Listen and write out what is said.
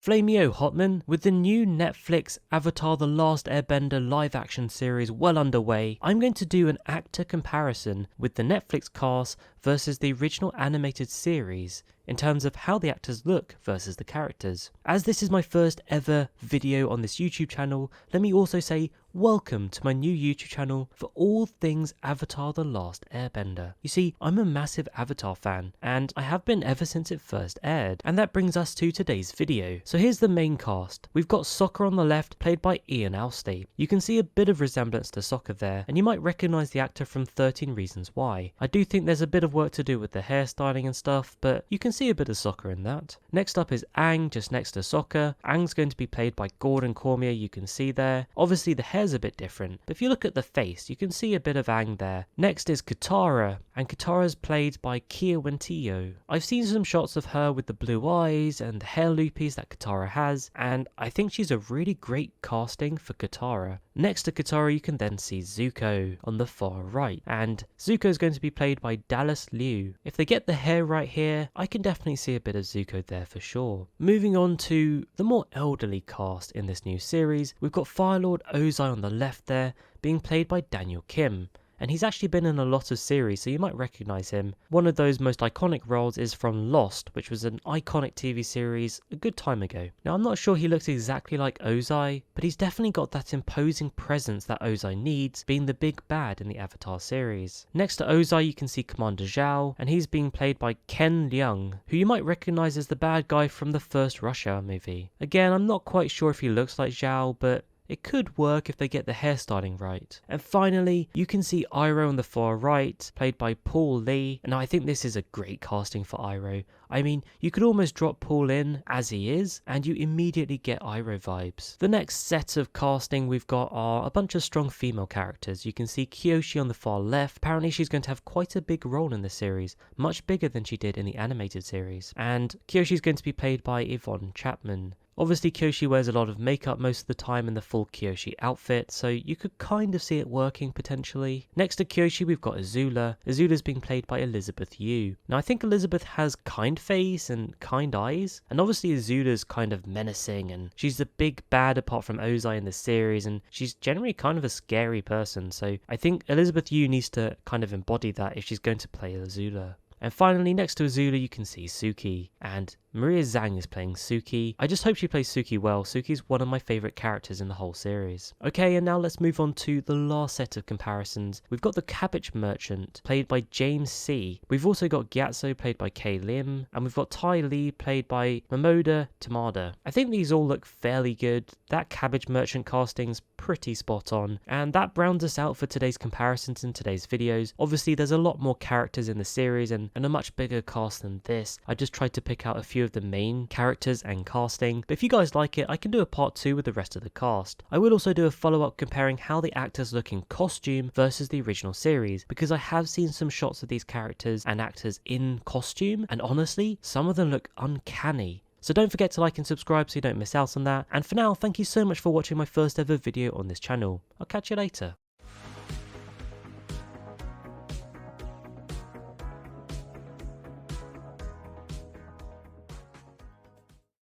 Flamio Hotman, with the new Netflix Avatar the Last Airbender live action series well underway, I'm going to do an actor comparison with the Netflix cast versus the original animated series in terms of how the actors look versus the characters. As this is my first ever video on this YouTube channel, let me also say welcome to my new YouTube channel for all things Avatar the Last Airbender. You see, I'm a massive Avatar fan, and I have been ever since it first aired, and that brings us to today's video. So here's the main cast. We've got Sokka on the left, played by Ian Alstay. You can see a bit of resemblance to Sokka there, and you might recognise the actor from 13 Reasons Why. I do think there's a bit of work to do with the hairstyling and stuff, but you can see a bit of Sokka in that. Next up is Aang, just next to Sokka. Aang's going to be played by Gordon Cormier, you can see there. Obviously the hair's a bit different, but if you look at the face, you can see a bit of Aang there. Next is Katara, and Katara's played by Kia Wentillo. I've seen some shots of her with the blue eyes and the hair loopies that Katara has, and I think she's a really great casting for Katara. Next to Katara you can then see Zuko on the far right, and Zuko is going to be played by Dallas Liu. If they get the hair right here, I can definitely see a bit of Zuko there for sure. Moving on to the more elderly cast in this new series, we've got Firelord Ozai on the left there, being played by Daniel Kim. And he's actually been in a lot of series, so you might recognise him. One of those most iconic roles is from Lost, which was an iconic TV series a good time ago. Now, I'm not sure he looks exactly like Ozai, but he's definitely got that imposing presence that Ozai needs, being the big bad in the Avatar series. Next to Ozai, you can see Commander Zhao, and he's being played by Ken Leung, who you might recognise as the bad guy from the first Rush Hour movie. Again, I'm not quite sure if he looks like Zhao, but it could work if they get the hairstyling right. And finally, you can see Iroh on the far right, played by Paul Lee. And I think this is a great casting for Iroh. I mean, you could almost drop Paul in as he is, and you immediately get Iroh vibes. The next set of casting we've got are a bunch of strong female characters. You can see Kyoshi on the far left. Apparently she's going to have quite a big role in the series, much bigger than she did in the animated series. And Kyoshi's going to be played by Yvonne Chapman. Obviously Kyoshi wears a lot of makeup most of the time in the full Kyoshi outfit, so you could kind of see it working potentially. Next to Kyoshi we've got Azula. Azula's being played by Elizabeth Yu. Now I think Elizabeth has kind face and kind eyes, and obviously Azula's kind of menacing, and she's the big bad apart from Ozai in the series, and she's generally kind of a scary person, so I think Elizabeth Yu needs to kind of embody that if she's going to play Azula. And finally, next to Azula, you can see Suki, and Maria Zhang is playing Suki. I just hope she plays Suki well. Suki's one of my favourite characters in the whole series. Okay, and now let's move on to the last set of comparisons. We've got the Cabbage Merchant, played by James C. We've also got Gyatso, played by Kay Lim, and we've got Tai Lee, played by Mamoda Tamada. I think these all look fairly good. That Cabbage Merchant casting's pretty spot on, and that rounds us out for today's comparisons in today's videos. Obviously, there's a lot more characters in the series and a much bigger cast than this. I just tried to pick out a few of the main characters and casting, but if you guys like it, I can do a part 2 with the rest of the cast. I will also do a follow-up comparing how the actors look in costume versus the original series, because I have seen some shots of these characters and actors in costume, and honestly, some of them look uncanny. So don't forget to like and subscribe so you don't miss out on that, and for now, thank you so much for watching my first ever video on this channel. I'll catch you later.